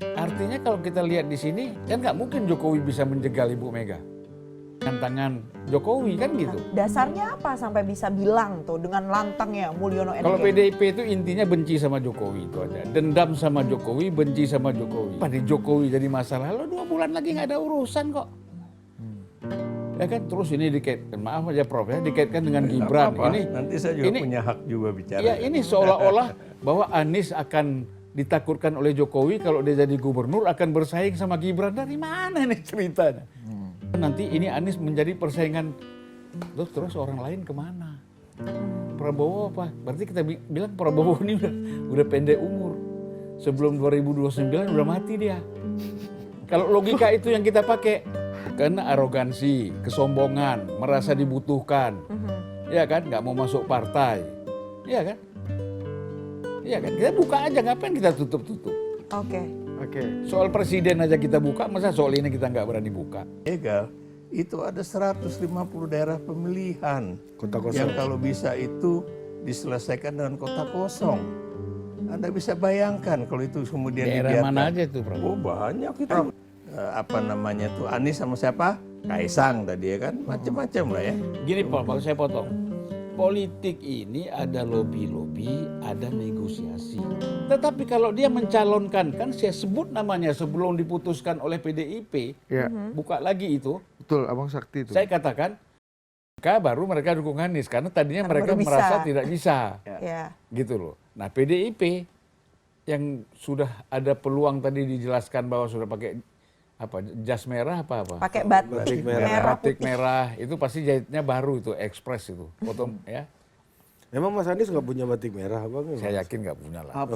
Artinya kalau kita lihat di sini, kan nggak mungkin Jokowi bisa menjegal Ibu Mega. Dengan tangan Jokowi kan gitu. Dasarnya apa sampai bisa bilang tuh dengan lantangnya Mulyono Kalau Endegeng? PDIP itu intinya benci sama Jokowi itu aja. Dendam sama Jokowi, benci sama Jokowi. Pada Jokowi jadi masalah, lo 2 bulan lagi nggak ada urusan kok. Ya kan, terus ini dikaitkan, maaf aja Prof ya, dikaitkan dengan Gibran. Apa-apa. Ini Nanti saya juga punya hak juga bicara. ya ini seolah-olah bahwa Anies akan ditakutkan oleh Jokowi kalau dia jadi gubernur akan bersaing sama Gibran. Dari mana nih ceritanya? Nanti ini Anies menjadi persaingan, terus orang lain kemana? Prabowo apa? Berarti kita bilang Prabowo ini udah pendek umur. Sebelum 2029 udah mati dia. Kalau logika itu yang kita pakai, karena arogansi, kesombongan, merasa dibutuhkan, ya kan, nggak mau masuk partai, ya kan, ya kan, kita buka aja, ngapain kita tutup-tutup? Oke. Soal presiden aja kita buka, masa soal ini kita nggak berani buka? Legal, itu ada 150 daerah pemilihan. Kota kosong. Yang kalau bisa itu diselesaikan dengan kota kosong. Anda bisa bayangkan kalau itu kemudian Daerah dibiarkan. mana aja tuh, Bro? Oh banyak itu. Apa namanya tuh, Anies sama siapa? Kaisang tadi ya kan, macam-macam lah ya. Gini, Paul, kalau saya potong. Politik ini ada lobby-lobby, ada negosiasi. Tetapi kalau dia mencalonkan, kan saya sebut namanya sebelum diputuskan oleh PDIP, Ya, buka lagi itu, betul Abang Sakti itu. saya katakan, baru mereka dukung Anies, karena tadinya Karena mereka baru bisa. merasa tidak bisa, Ya. gitu loh. Nah PDIP yang sudah ada peluang tadi dijelaskan bahwa sudah pakai apa jas merah apa Pakai batik merah batik putih. merah itu pasti jahitnya baru itu ekspres itu potong ya. Emang Mas Anies nggak punya batik merah bang? Saya yakin nggak punya lah.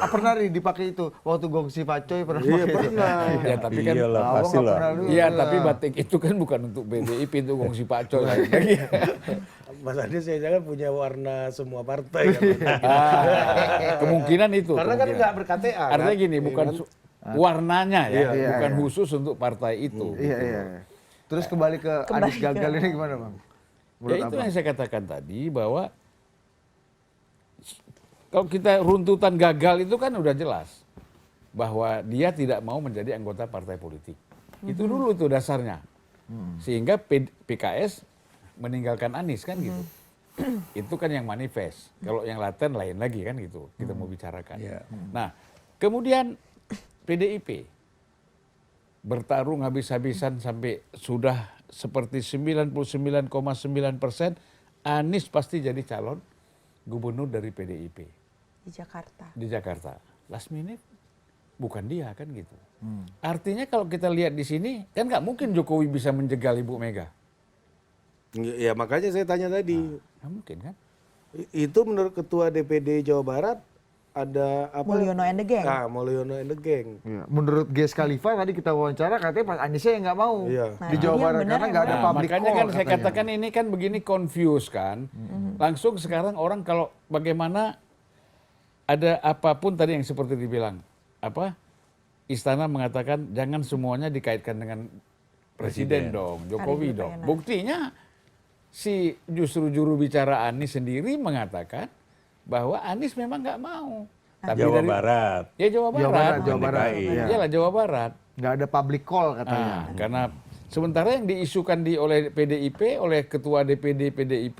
Pernah nih dipakai itu waktu Gongsi Pacoy pernah Iya pakai. pernah. Ya tapi kan Iyalah, Abang pasti nggak lah. pernah dulu. iya tapi batik itu kan bukan untuk PDIP itu Gongsi Pacoy. Mas Anies saya jangan punya warna semua partai. Kan? Kemungkinan itu. Karena kan kemungkinan. nggak ber-KTA. Artinya kan? gini, Iya bukan kan? warnanya ya, Iya, bukan iya. khusus untuk partai itu. Iya, gitu. iya. Terus kembali ke Anies gagal ini gimana Bang? Ya Menurut itu Abang? yang saya katakan tadi bahwa kalau kita runtutan gagal itu kan udah jelas bahwa dia tidak mau menjadi anggota partai politik. Itu dulu tuh dasarnya. Sehingga PKS meninggalkan Anies kan gitu. Itu kan yang manifest. Kalau yang laten lain lagi kan gitu. Kita mau bicarakan. Iya. Nah, kemudian PDIP bertarung habis-habisan sampai sudah seperti 99,9% Anies pasti jadi calon gubernur dari PDIP Di Jakarta. di Jakarta. Last minute bukan dia kan gitu. Artinya kalau kita lihat di sini kan nggak mungkin Jokowi bisa menjegal Ibu Mega. Ya makanya saya tanya tadi. Nggak mungkin kan? Itu menurut Ketua DPD Jawa Barat ada apa? Mulyono Endegeng. Ah, Mulyono and the Gang. Iya. Menurut Ges Khalifa tadi kita wawancara katanya Pak Aniesnya yang nggak mau Iya. di Nah, Jawa iya, Barat benar karena ya, nggak ada Bang. public makanya call kan saya katanya. katakan ini kan begini confuse kan. Langsung sekarang orang kalau bagaimana ada apapun tadi yang seperti dibilang apa istana mengatakan jangan semuanya dikaitkan dengan presiden dong, Jokowi Ari dong. Yudhoyono. Buktinya si justru juru bicara Anies sendiri mengatakan bahwa Anies memang nggak mau. Tapi Jawa dari- Barat. Ya Jawa Barat. Jawa Barat. DKI. Iya. Iyalah Jawa Barat. Nggak ada public call katanya. Karena sementara yang diisukan oleh PDIP, oleh Ketua DPD PDIP,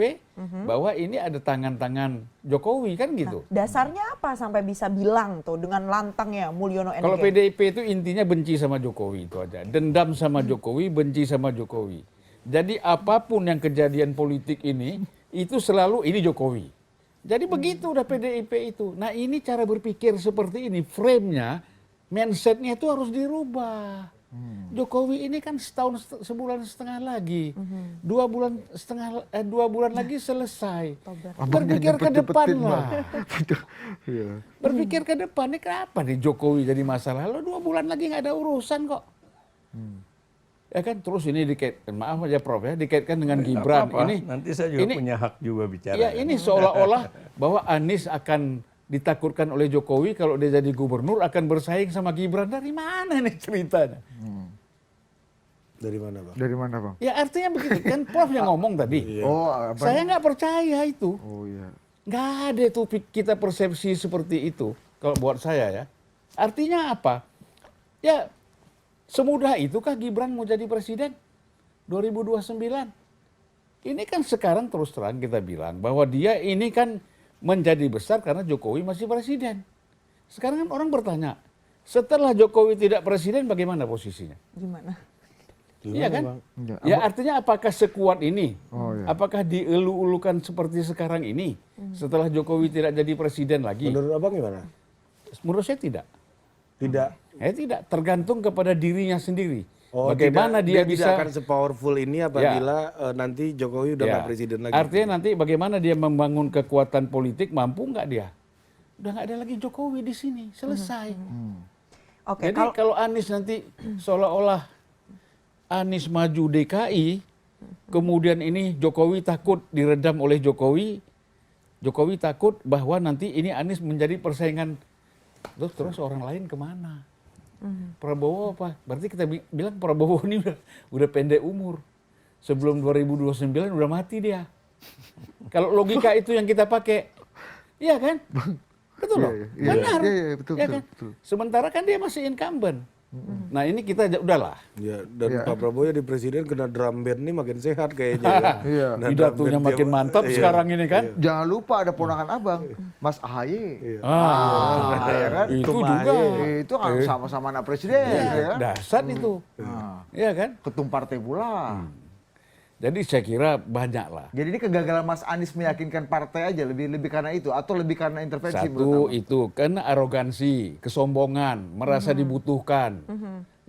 bahwa ini ada tangan-tangan Jokowi kan gitu. Dasarnya apa sampai bisa bilang tuh dengan lantangnya Mulyono Kalau Endegeng? PDIP itu intinya benci sama Jokowi itu aja. Dendam sama Jokowi, benci sama Jokowi. Jadi apapun yang kejadian politik ini, itu selalu ini Jokowi. Jadi begitu udah PDIP itu. Nah ini cara berpikir seperti ini, frame-nya, mindset-nya itu harus dirubah. Jokowi ini kan sebulan setengah lagi, 2 bulan lagi selesai. Berpikir ke depan lah. Iya. Berpikir ke depan, ini kenapa nih Jokowi jadi masalah? Lo 2 bulan lagi nggak ada urusan kok. Ya kan, terus ini dikaitkan, maaf aja Prof ya, dikaitkan dengan Gibran. Apa-apa. Ini Nanti saya juga punya hak juga bicara. ya ini seolah-olah bahwa Anies akan ditakutkan oleh Jokowi kalau dia jadi gubernur akan bersaing sama Gibran. Dari mana nih ceritanya? Dari mana bang? Dari mana Bang? Ya artinya begitu kan Prof yang ngomong tadi. Oh, apa? Saya nggak percaya itu. Oh iya. Nggak ada tuh kita persepsi seperti itu kalau buat saya ya. Artinya apa? Ya, semudah itukah Gibran mau jadi presiden 2029? Ini kan sekarang terus terang kita bilang bahwa dia ini kan menjadi besar karena Jokowi masih presiden. Sekarang kan orang bertanya, setelah Jokowi tidak presiden bagaimana posisinya? Gimana? Iya kan? Bang? Ya artinya apakah sekuat ini? Oh, iya. Apakah dielu-elukan seperti sekarang ini setelah Jokowi tidak jadi presiden lagi? Menurut abang gimana? Menurut saya tidak. Tidak. Tidak, tergantung kepada dirinya sendiri. Oh, Bagaimana dia tidak bisa akan sepowerful ini apabila nanti Jokowi udah nggak presiden lagi. Artinya nanti bagaimana dia membangun kekuatan politik, mampu nggak dia? Udah nggak ada lagi Jokowi di sini, selesai. Oke, Jadi kalau Anies nanti seolah-olah Anies maju DKI, kemudian ini Jokowi takut diredam oleh Jokowi, Jokowi takut bahwa nanti ini Anies menjadi persaingan, terus orang lain kemana? Prabowo apa? Berarti kita bilang Prabowo ini udah pendek umur. Sebelum 2029 udah mati dia. Kalau logika itu yang kita pakai, iya kan? Betul loh, Iya, benar. iya, betul, Ya betul, kan? betul. Sementara kan dia masih incumbent. Nah ini kita udahlah. Ya, dan Iya. Pak Prabowo jadi presiden kena drum band nih makin sehat kayaknya. Kan? Iya. Nah, Pidatonya drum band makin dia- mantap iya. sekarang ini kan. Jangan lupa ada ponakan abang, Mas AHY. Ah, ya kan? itu juga. Itu kan sama-sama anak presiden, ya kan? Dasar itu. Nah, Iya kan? ketum partai pula. Jadi saya kira banyak lah. Jadi ini kegagalan Mas Anies meyakinkan partai aja, lebih karena itu atau lebih karena intervensi menurut Satu abang? itu karena arogansi, kesombongan, merasa dibutuhkan,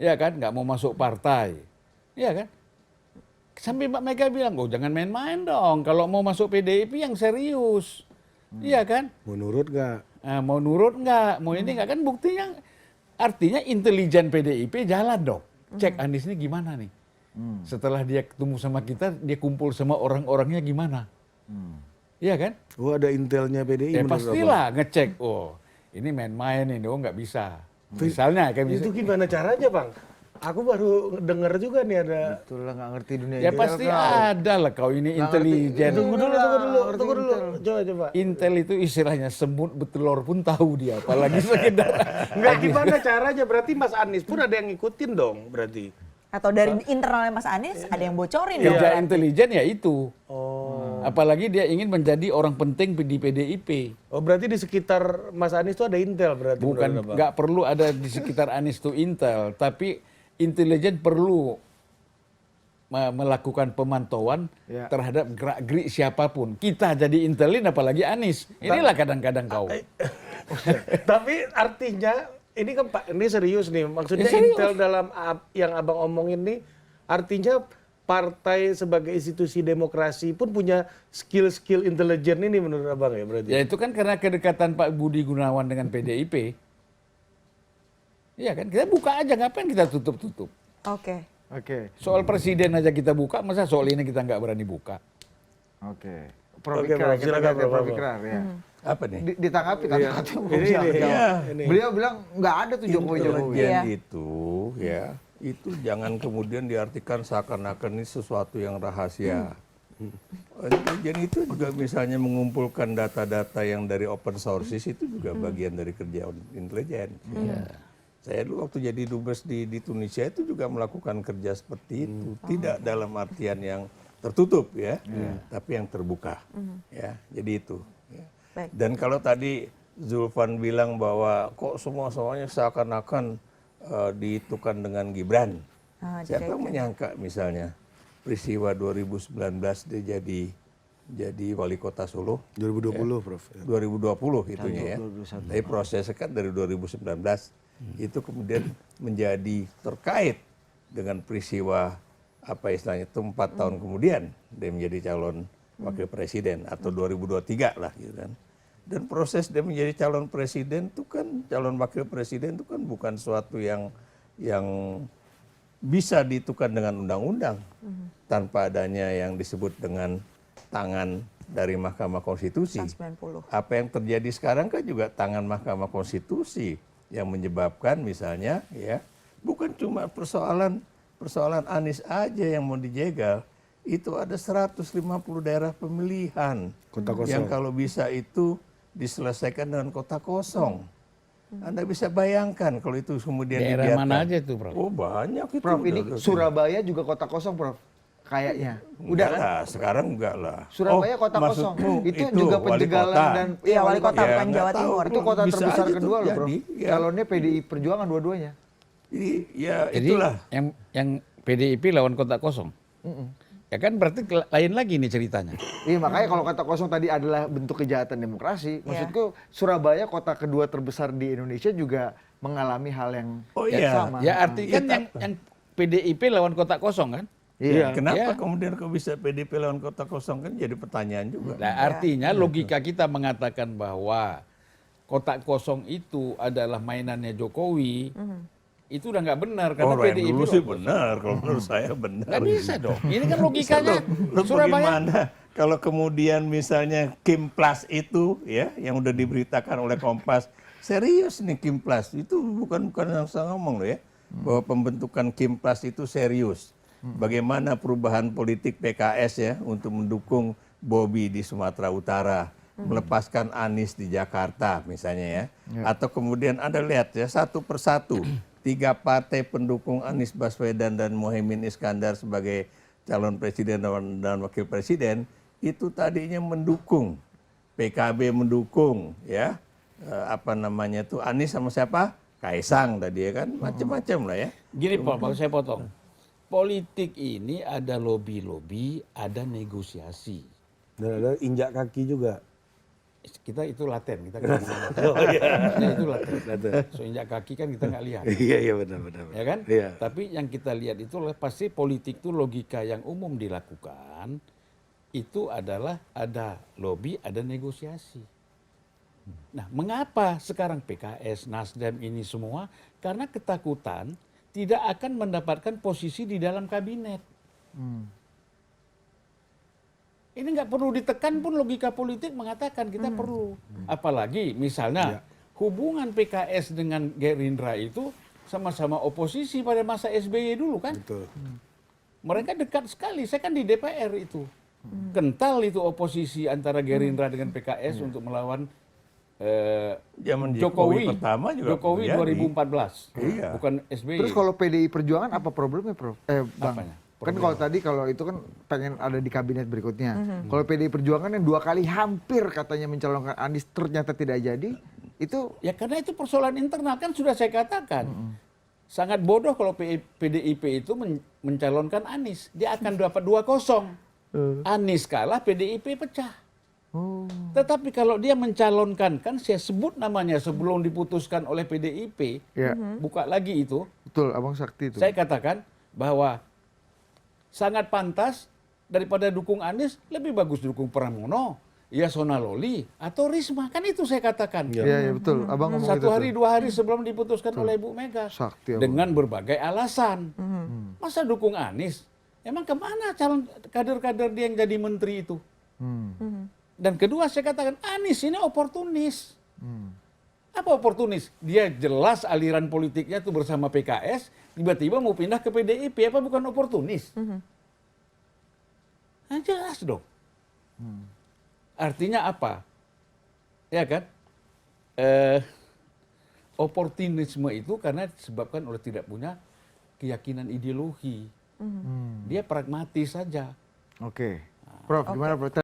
ya kan, nggak mau masuk partai, ya kan. Sampai Mbak Mega bilang, oh jangan main-main dong, kalau mau masuk PDIP yang serius, iya kan. Menurut nggak? Mau nurut nggak, mau ini nggak kan buktinya, artinya intelijen PDIP jalan dong. Cek Anies ini gimana nih. Setelah dia ketemu sama kita, dia kumpul sama orang-orangnya gimana, iya kan. Oh ada intelnya PDI Ya menurut pastilah ngecek, oh ini main-main ini, oh nggak bisa. Misalnya kayak abang. Itu misalnya, gimana caranya bang? Aku baru dengar juga nih ada. Itulah nggak ngerti dunia ya ini. pasti ada lah kau ini intelijen. Tunggu dulu. Coba. Intel itu istilahnya semut betelor pun tahu dia, apalagi sekedar. Enggak gimana caranya? Berarti Mas Anies pun ada yang ngikutin dong berarti. Atau dari internalnya Mas Anies ada yang bocorin dong. Kerja intelijen ya itu. Oh. Apalagi dia ingin menjadi orang penting di PDIP. Oh berarti di sekitar Mas Anies itu ada intel berarti. Bukan, menurut abang? nggak perlu ada di sekitar Anies itu Intel, tapi intelijen perlu melakukan pemantauan Ya. terhadap gerak-gerik siapapun. Kita jadi intelin apalagi Anies. Inilah kadang-kadang kau. Tapi artinya ini kan Pak, ini serius nih. Maksudnya Ya, serius. intel dalam yang abang omongin nih, artinya partai sebagai institusi demokrasi pun punya skill-skill intelijen ini menurut abang ya berarti. Ya itu kan karena kedekatan Pak Budi Gunawan dengan PDIP. Iya kan, kita buka aja, ngapain kita tutup-tutup. Oke. Oke, Soal presiden aja kita buka, masa soal ini kita nggak berani buka? oke. Prof Oke, Ikrar, Prof. kita Silakan, ganti Prof. Prof Ikrar ya. Apa nih? Ditanggapi kata-kata Ini, ini. Beliau bilang nggak ada tuh Jokowi-Jokowi. Intelijen Iya. itu jangan kemudian diartikan seakan-akan ini sesuatu yang rahasia. Intelijen itu juga misalnya mengumpulkan data-data yang dari open sources itu juga bagian dari kerja intelijen. Ya. Saya dulu waktu jadi dubes di Tunisia itu juga melakukan kerja seperti itu, tidak dalam artian yang tertutup ya, tapi yang terbuka. Ya, jadi itu. Ya. Baik. Dan kalau tadi Zulfan bilang bahwa kok semuanya seakan-akan dihitungkan dengan Gibran. Siapa yang menyangka misalnya peristiwa 2019 dia jadi wali kota Solo 2020 Prof. 2020 itunya ya. Tapi prosesnya kan dari 2019 itu kemudian menjadi terkait dengan peristiwa apa istilahnya itu 4 tahun kemudian dia menjadi calon wakil presiden atau 2023 lah gitu kan. Dan proses dia menjadi calon presiden itu kan calon wakil presiden itu kan bukan suatu yang bisa ditentukan dengan undang-undang tanpa adanya yang disebut dengan tangan dari Mahkamah Konstitusi. 190. Apa yang terjadi sekarang kan juga tangan Mahkamah Konstitusi yang menyebabkan misalnya ya bukan cuma persoalan Anies aja yang mau dijegal, itu ada 150 daerah pemilihan Kota kosong. yang kalau bisa itu diselesaikan dengan kota kosong. Anda bisa bayangkan kalau itu kemudian Daerah dibiarkan. mana aja itu, Prof? Oh banyak itu. Prof, ini udah. Surabaya juga kota kosong, Prof. Kayaknya. Udah Enggak kan? lah, sekarang enggak lah. Surabaya kota kosong. maksudmu Itu juga wali penjagalan kota. dan Iya, wali kota Ya, bukan nggak Jawa tahu. Timur. itu kota Bisa terbesar aja kedua loh, Bro. terjadi, ya. Calonnya PDI Perjuangan dua-duanya. Jadi ya Jadi itulah. yang PDIP lawan kota kosong. Ya kan berarti lain lagi nih ceritanya. Iya, makanya kalau kata kosong tadi adalah bentuk kejahatan demokrasi, maksudku Surabaya kota kedua terbesar di Indonesia juga mengalami hal yang Oh Ya, iya. sama. Ya artinya kan yang PDIP lawan kota kosong kan? Iya. Kenapa Ya. kemudian kok bisa PDP lawan kota kosong kan jadi pertanyaan juga. Nah, artinya logika kita mengatakan bahwa kotak kosong itu adalah mainannya Jokowi, itu udah nggak benar karena Orang PDIP dulu sih benar, kalau menurut saya benar. nggak bisa dong. Ini kan logikanya Loh, Surabaya. bagaimana kalau kemudian misalnya Kim Plus itu ya yang udah diberitakan oleh Kompas, serius nih Kim Plus itu bukan yang saya ngomong loh ya, bahwa pembentukan Kim Plus itu serius. Bagaimana perubahan politik PKS ya untuk mendukung Bobi di Sumatera Utara, melepaskan Anies di Jakarta misalnya ya, atau kemudian Anda lihat ya satu persatu 3 partai pendukung Anies Baswedan dan Mohaimin Iskandar sebagai calon presiden dan wakil presiden itu tadinya mendukung, PKB mendukung ya, apa namanya tuh Anies sama siapa? Kaisang tadi ya kan, macam-macam lah ya. Gini Pak, mau saya potong. Politik ini ada lobby-lobby, ada negosiasi. Dan ada injak kaki juga. Kita itu laten, kita nggak ngomong. Ya, itu laten. So injak kaki kan kita nggak lihat. Iya benar. Ya kan? Iya. Tapi yang kita lihat itu pasti politik itu logika yang umum dilakukan itu adalah ada lobby, ada negosiasi. Nah, mengapa sekarang PKS, Nasdem ini semua? Karena ketakutan tidak akan mendapatkan posisi di dalam kabinet. Ini nggak perlu ditekan pun logika politik mengatakan kita perlu. Apalagi misalnya hubungan PKS dengan Gerindra itu sama-sama oposisi pada masa SBY dulu kan. Betul. Mereka dekat sekali, saya kan di DPR itu. Kental itu oposisi antara Gerindra dengan PKS untuk melawan Zaman Jokowi pertama juga Jokowi terjadi. 2014. Iya. Bukan SBY. Terus kalau PDI Perjuangan apa problemnya, Prof? Bang. Apanya? Kan kalau tadi kalau itu kan pengen ada di kabinet berikutnya. Kalau PDI Perjuangan yang 2 kali hampir katanya mencalonkan Anies ternyata tidak jadi, itu Ya karena itu persoalan internal kan sudah saya katakan. Sangat bodoh kalau PDIP itu mencalonkan Anies. Dia akan dapat 2-0. Anies kalah, PDIP pecah. Tetapi kalau dia mencalonkan, kan saya sebut namanya sebelum diputuskan oleh PDIP, ya buka lagi itu, betul Abang Sakti itu. saya katakan bahwa sangat pantas daripada dukung Anies, lebih bagus dukung Pramono, Yasona Lawli, atau Risma. Kan itu saya katakan. Iya, betul. Abang ngomong itu. 1 hari, 2 hari sebelum diputuskan oleh Ibu Mega. Sakti, Abang. Dengan berbagai alasan. Masa dukung Anies? Emang kemana calon kader-kader dia yang jadi menteri itu? Dan kedua saya katakan Anies ini oportunis. Apa oportunis? Dia jelas aliran politiknya itu bersama PKS, tiba-tiba mau pindah ke PDIP, apa bukan oportunis? Nah, jelas dong. Artinya apa? Ya kan? Oportunisme itu karena disebabkan oleh tidak punya keyakinan ideologi. Dia pragmatis saja. Oke. Prof, gimana Prof?